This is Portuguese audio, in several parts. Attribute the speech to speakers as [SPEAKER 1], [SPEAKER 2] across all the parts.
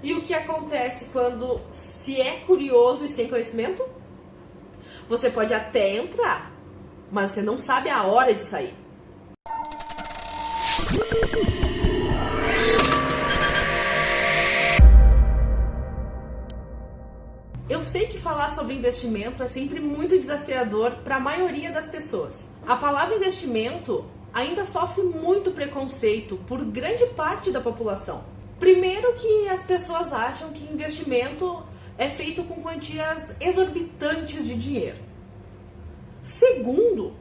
[SPEAKER 1] E o que acontece quando se é curioso e sem conhecimento? Você pode até entrar, mas você não sabe a hora de sair. Eu sei que falar sobre investimento é sempre muito desafiador para a maioria das pessoas. A palavra investimento ainda sofre muito preconceito por grande parte da população. Primeiro que as pessoas acham que investimento é feito com quantias exorbitantes de dinheiro. Segundo,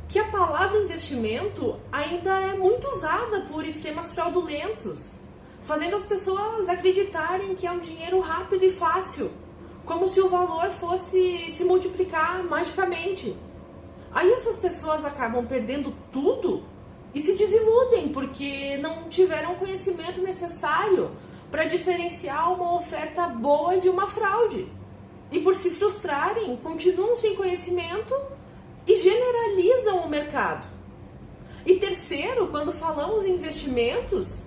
[SPEAKER 1] que a palavra investimento ainda é muito usada por esquemas fraudulentos, fazendo as pessoas acreditarem que é um dinheiro rápido e fácil, como se o valor fosse se multiplicar magicamente. Aí essas pessoas acabam perdendo tudo e se desiludem porque não tiveram o conhecimento necessário para diferenciar uma oferta boa de uma fraude. E por se frustrarem, continuam sem conhecimento e generalizam o mercado. E terceiro, quando falamos em investimentos,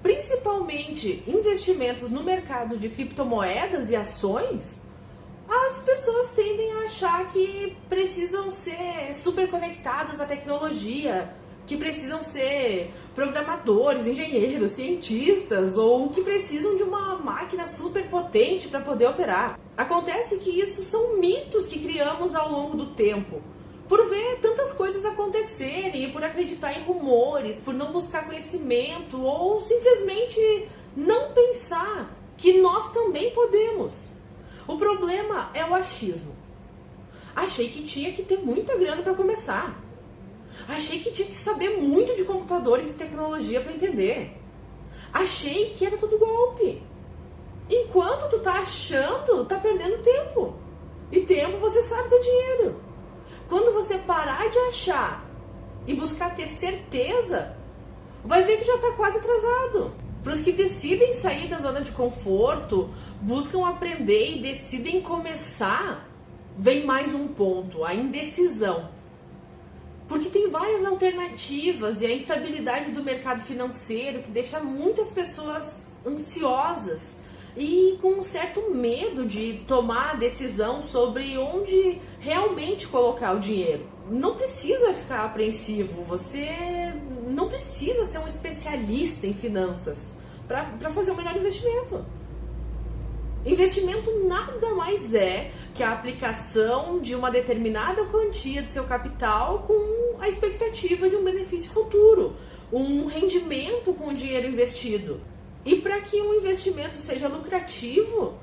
[SPEAKER 1] principalmente investimentos no mercado de criptomoedas e ações, as pessoas tendem a achar que precisam ser super conectadas à tecnologia, que precisam ser programadores, engenheiros, cientistas, ou que precisam de uma máquina super potente para poder operar. Acontece que isso são mitos que criamos ao longo do tempo, por ver tantas coisas acontecerem e por acreditar em rumores, por não buscar conhecimento ou simplesmente não pensar que nós também podemos. O problema é o achismo. Achei que tinha que ter muita grana para começar. Achei que tinha que saber muito de computadores e tecnologia para entender. Achei que era tudo golpe. Enquanto tu tá achando, tá perdendo tempo. E tempo você sabe que é dinheiro. Quando você parar de achar e buscar ter certeza, vai ver que já está quase atrasado. Para os que decidem sair da zona de conforto, buscam aprender e decidem começar, vem mais um ponto, a indecisão. Porque tem várias alternativas e a instabilidade do mercado financeiro que deixa muitas pessoas ansiosas e com um certo medo de tomar a decisão sobre onde realmente colocar o dinheiro. Não precisa ficar apreensivo, você não precisa ser um especialista em finanças para fazer o melhor investimento. Investimento nada mais é que a aplicação de uma determinada quantia do seu capital com a expectativa de um benefício futuro, um rendimento com o dinheiro investido. E para que um investimento seja lucrativo,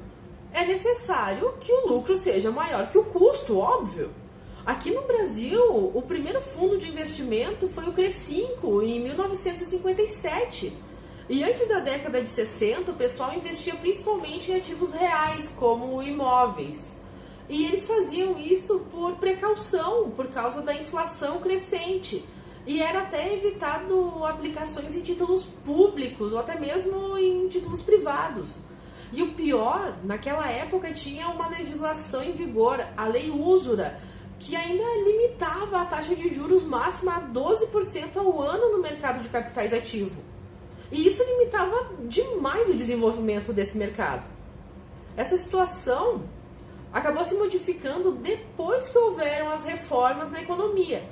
[SPEAKER 1] é necessário que o lucro seja maior que o custo, óbvio. Aqui no Brasil, o primeiro fundo de investimento foi o Crescinco, em 1957. E antes da década de 60, o pessoal investia principalmente em ativos reais, como imóveis. E eles faziam isso por precaução, por causa da inflação crescente. E era até evitado aplicações em títulos públicos ou até mesmo em títulos privados. E o pior, naquela época tinha uma legislação em vigor, a Lei Usura, que ainda limitava a taxa de juros máxima a 12% ao ano no mercado de capitais ativo. E isso limitava demais o desenvolvimento desse mercado. Essa situação acabou se modificando depois que houveram as reformas na economia,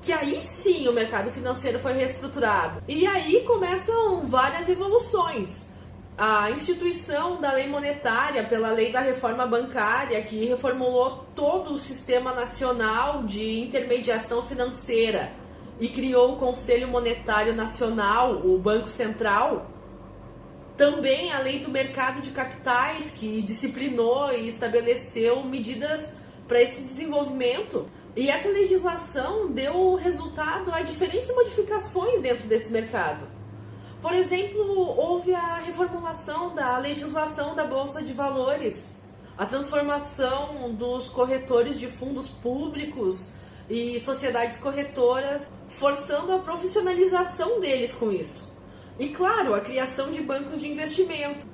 [SPEAKER 1] que aí sim o mercado financeiro foi reestruturado. E aí começam várias evoluções. A instituição da lei monetária pela lei da reforma bancária, que reformulou todo o sistema nacional de intermediação financeira e criou o Conselho Monetário Nacional, o Banco Central. Também a lei do mercado de capitais, que disciplinou e estabeleceu medidas para esse desenvolvimento. E essa legislação deu resultado a diferentes modificações dentro desse mercado. Por exemplo, houve a reformulação da legislação da Bolsa de Valores, a transformação dos corretores de fundos públicos e sociedades corretoras, forçando a profissionalização deles com isso. E claro, a criação de bancos de investimento.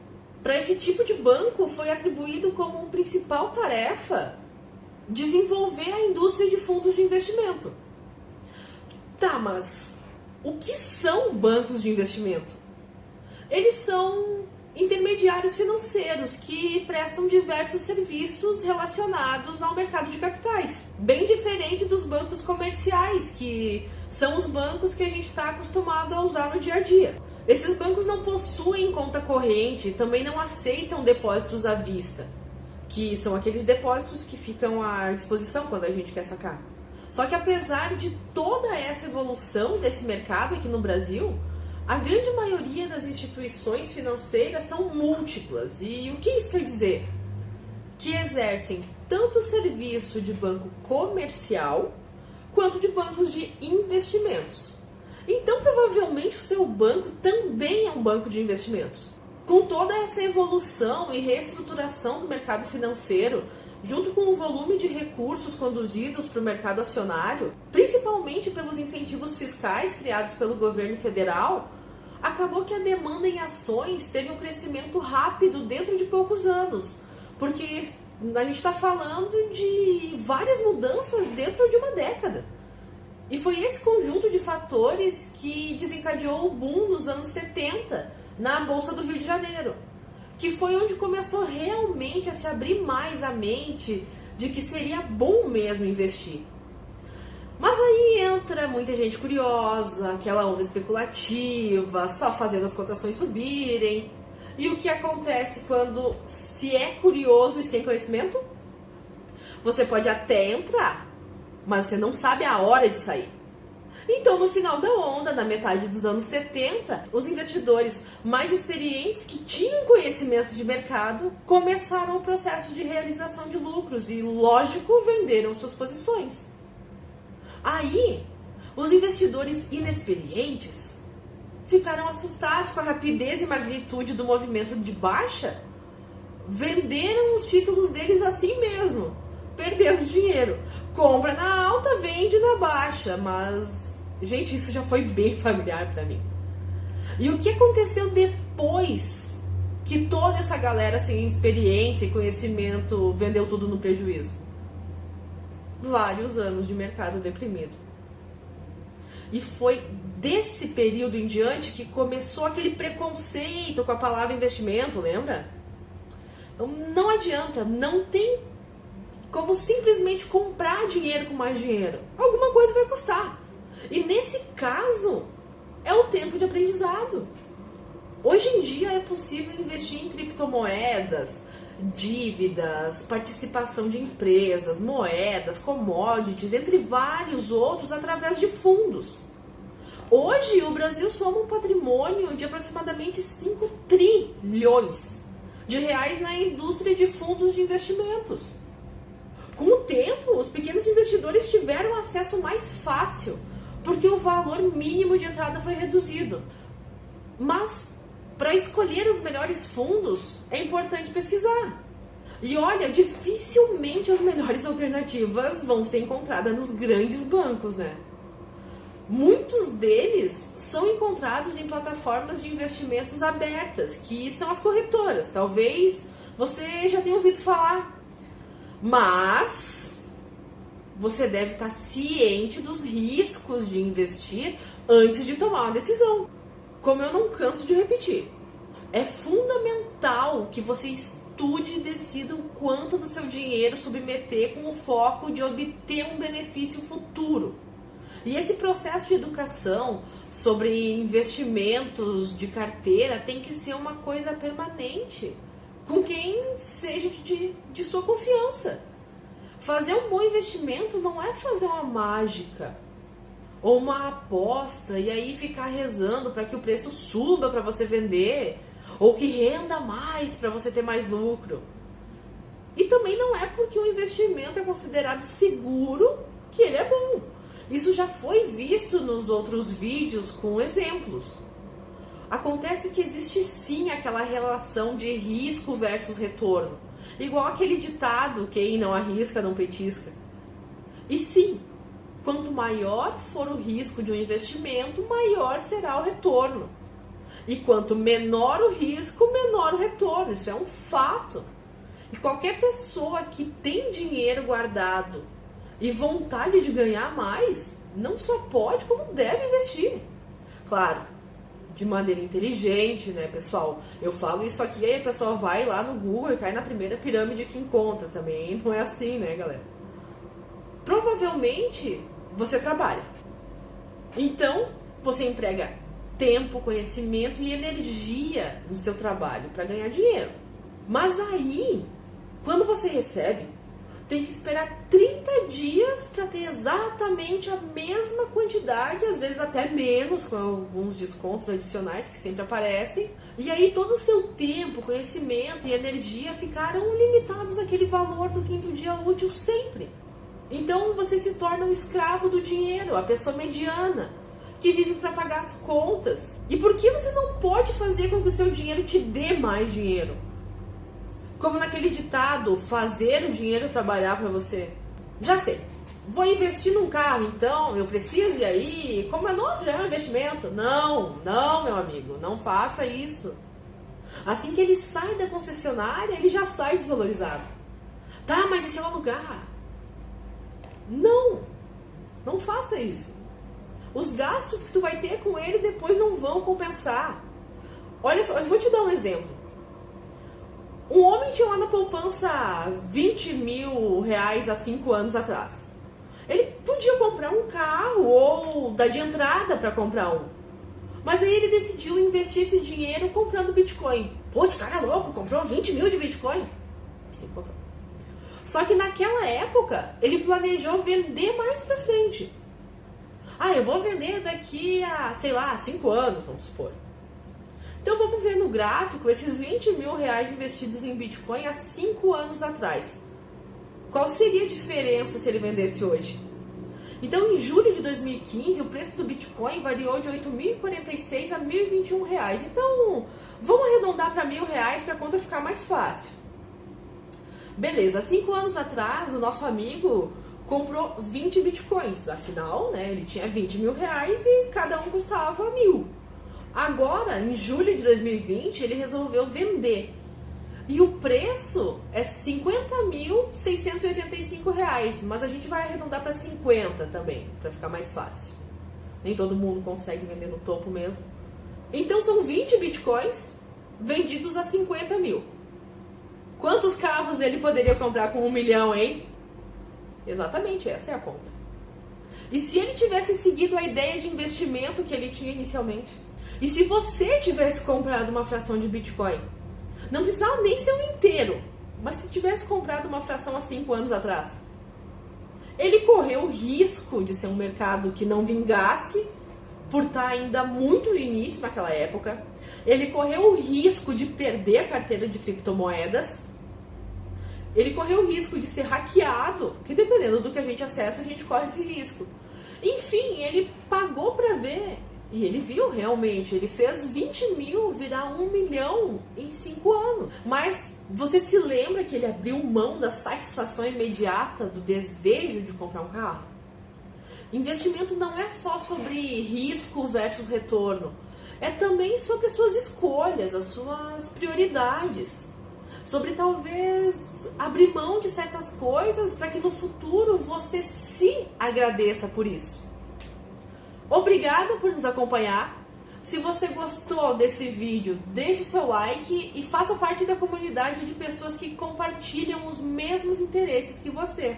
[SPEAKER 1] Para esse tipo de banco foi atribuído como principal tarefa desenvolver a indústria de fundos de investimento. Tá, mas o que são bancos de investimento? Eles são intermediários financeiros que prestam diversos serviços relacionados ao mercado de capitais. Bem diferente dos bancos comerciais, que são os bancos que a gente está acostumado a usar no dia a dia. Esses bancos não possuem conta corrente, também não aceitam depósitos à vista, que são aqueles depósitos que ficam à disposição quando a gente quer sacar. Só que apesar de toda essa evolução desse mercado aqui no Brasil, a grande maioria das instituições financeiras são múltiplas. E o que isso quer dizer? Que exercem tanto o serviço de banco comercial quanto de bancos de investimentos. Então, provavelmente, o seu banco também é um banco de investimentos. Com toda essa evolução e reestruturação do mercado financeiro, junto com o volume de recursos conduzidos para o mercado acionário, principalmente pelos incentivos fiscais criados pelo governo federal, acabou que a demanda em ações teve um crescimento rápido dentro de poucos anos, porque a gente está falando de várias mudanças dentro de uma década. E foi esse conjunto de fatores que desencadeou o boom nos anos 70 na Bolsa do Rio de Janeiro, que foi onde começou realmente a se abrir mais a mente de que seria bom mesmo investir. Mas aí entra muita gente curiosa, aquela onda especulativa, só fazendo as cotações subirem. E o que acontece quando se é curioso e sem conhecimento? Você pode até entrar, mas você não sabe a hora de sair. Então, no final da onda, na metade dos anos 70, os investidores mais experientes que tinham conhecimento de mercado começaram o processo de realização de lucros e, lógico, venderam suas posições. Aí, os investidores inexperientes ficaram assustados com a rapidez e magnitude do movimento de baixa, venderam os títulos deles assim mesmo, perdendo dinheiro. Compra na alta, vende na baixa, mas, gente, isso já foi bem familiar para mim. E o que aconteceu depois que toda essa galera sem experiência e conhecimento vendeu tudo no prejuízo? Vários anos de mercado deprimido. E foi desse período em diante que começou aquele preconceito com a palavra investimento, lembra? Não adianta, não tem como simplesmente comprar dinheiro com mais dinheiro. Alguma coisa vai custar. E nesse caso, é o tempo de aprendizado. Hoje em dia é possível investir em criptomoedas, dívidas, participação de empresas, moedas, commodities, entre vários outros, através de fundos. Hoje, o Brasil soma um patrimônio de aproximadamente 5 trilhões de reais na indústria de fundos de investimentos. Com o tempo, os pequenos investidores tiveram acesso mais fácil, porque o valor mínimo de entrada foi reduzido. Mas, para escolher os melhores fundos, é importante pesquisar. E olha, dificilmente as melhores alternativas vão ser encontradas nos grandes bancos, né? Muitos deles são encontrados em plataformas de investimentos abertas, que são as corretoras. Talvez você já tenha ouvido falar. Mas você deve estar ciente dos riscos de investir antes de tomar uma decisão. Como eu não canso de repetir, é fundamental que você estude e decida o quanto do seu dinheiro submeter com o foco de obter um benefício futuro. E esse processo de educação sobre investimentos de carteira tem que ser uma coisa permanente, com quem seja de sua confiança. Fazer um bom investimento não é fazer uma mágica ou uma aposta e aí ficar rezando para que o preço suba para você vender ou que renda mais para você ter mais lucro. E também não é porque o investimento é considerado seguro que ele é bom. Isso já foi visto nos outros vídeos com exemplos. Acontece que existe sim aquela relação de risco versus retorno. Igual aquele ditado, quem não arrisca não petisca. E sim, quanto maior for o risco de um investimento, maior será o retorno. E quanto menor o risco, menor o retorno. Isso é um fato. E qualquer pessoa que tem dinheiro guardado e vontade de ganhar mais, não só pode, como deve investir. Claro, de maneira inteligente, né, pessoal? Eu falo isso aqui, aí a pessoa vai lá no Google e cai na primeira pirâmide que encontra. Também não é assim, né, galera? Provavelmente você trabalha. Então, você emprega tempo, conhecimento e energia no seu trabalho para ganhar dinheiro. Mas aí, quando você recebe, tem que esperar 30 dias para ter exatamente a mesma quantidade, às vezes até menos, com alguns descontos adicionais que sempre aparecem. E aí todo o seu tempo, conhecimento e energia ficaram limitados àquele valor do quinto dia útil sempre. Então você se torna um escravo do dinheiro, a pessoa mediana, que vive para pagar as contas. E por que você não pode fazer com que o seu dinheiro te dê mais dinheiro? Como naquele ditado, fazer o dinheiro trabalhar para você. Já sei, vou investir num carro, então eu preciso, e aí, como é novo, já é um investimento. Não, meu amigo, não faça isso. Assim que ele sai da concessionária, ele já sai desvalorizado. Tá, mas e se eu alugar? Não faça isso. Os gastos que tu vai ter com ele depois não vão compensar. Olha só, eu vou te dar um exemplo. Um homem tinha lá na poupança 20 mil reais há 5 anos atrás. Ele podia comprar um carro ou dar de entrada para comprar um. Mas aí ele decidiu investir esse dinheiro comprando Bitcoin. Pô, esse cara é louco, comprou 20 mil de Bitcoin. Sim, comprou. Só que naquela época, ele planejou vender mais pra frente. Eu vou vender daqui a, 5 anos, vamos supor. Então vamos ver no gráfico esses 20 mil reais investidos em Bitcoin há 5 anos atrás. Qual seria a diferença se ele vendesse hoje? Então em julho de 2015 o preço do Bitcoin variou de 8.046 a 1.021 reais. Então vamos arredondar para R$1.000 para a conta ficar mais fácil. Beleza, há 5 anos atrás o nosso amigo comprou 20 Bitcoins. Afinal, né, ele tinha 20 mil reais e cada um custava 1.000. Agora, em julho de 2020, ele resolveu vender. E o preço é R$50.685, mas a gente vai arredondar para 50 também, para ficar mais fácil. Nem todo mundo consegue vender no topo mesmo. Então são 20 bitcoins vendidos a 50 mil. Quantos carros ele poderia comprar com 1 milhão, hein? Exatamente, essa é a conta. E se ele tivesse seguido a ideia de investimento que ele tinha inicialmente? E se você tivesse comprado uma fração de Bitcoin? Não precisava nem ser um inteiro, mas se tivesse comprado uma fração há 5 anos atrás, ele correu o risco de ser um mercado que não vingasse, por estar ainda muito no início naquela época. Ele correu o risco de perder a carteira de criptomoedas. Ele correu o risco de ser hackeado, que dependendo do que a gente acessa, a gente corre esse risco. Enfim, ele pagou para ver. E ele viu realmente, ele fez 20 mil virar 1 milhão em 5 anos. Mas você se lembra que ele abriu mão da satisfação imediata, do desejo de comprar um carro? Investimento não é só sobre risco versus retorno. É também sobre as suas escolhas, as suas prioridades. Sobre talvez abrir mão de certas coisas para que no futuro você se agradeça por isso. Obrigada por nos acompanhar. Se você gostou desse vídeo, deixe seu like e faça parte da comunidade de pessoas que compartilham os mesmos interesses que você.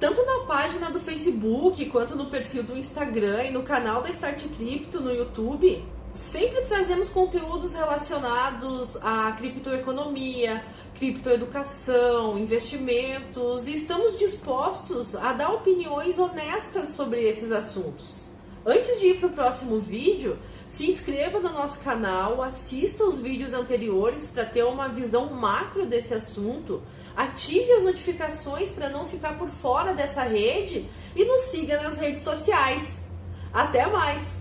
[SPEAKER 1] Tanto na página do Facebook, quanto no perfil do Instagram e no canal da Start Crypto no YouTube, sempre trazemos conteúdos relacionados à criptoeconomia, criptoeducação, investimentos, e estamos dispostos a dar opiniões honestas sobre esses assuntos. Antes de ir para o próximo vídeo, se inscreva no nosso canal, assista os vídeos anteriores para ter uma visão macro desse assunto, ative as notificações para não ficar por fora dessa rede e nos siga nas redes sociais. Até mais!